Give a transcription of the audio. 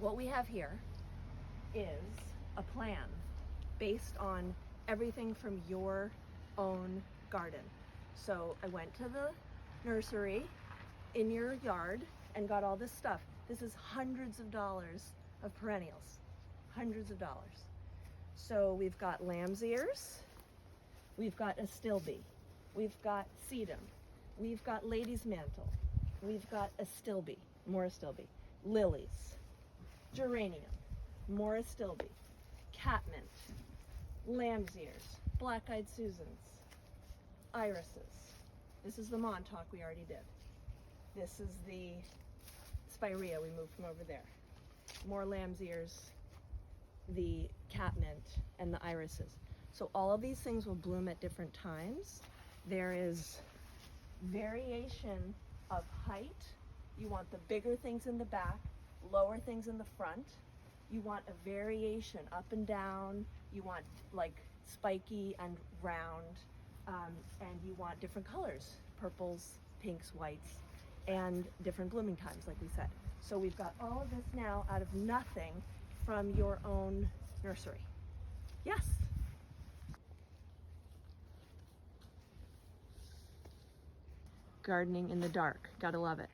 What we have here is a plan based on everything from your own garden. So I went to the nursery in your yard and got all this stuff. This is hundreds of dollars of perennials, hundreds of dollars. So we've got lamb's ears, we've got astilbe, we've got sedum, we've got lady's mantle, we've got astilbe, more astilbe, lilies, geranium, more astilbe, catmint, lamb's ears, black-eyed Susans, irises. This is the montauk we already did. This is the spirea we moved from over there. More lamb's ears, the catmint, and the irises. So all of these things will bloom at different times. There is variation of height. You want the bigger things in the back, lower things in the front. You want a variation up and down. You want like spiky and round, and you want different colors, purples, pinks, whites, and different blooming times, like we said. So we've got all of this now out of nothing from your own nursery. Yes. Gardening in the dark, gotta love it.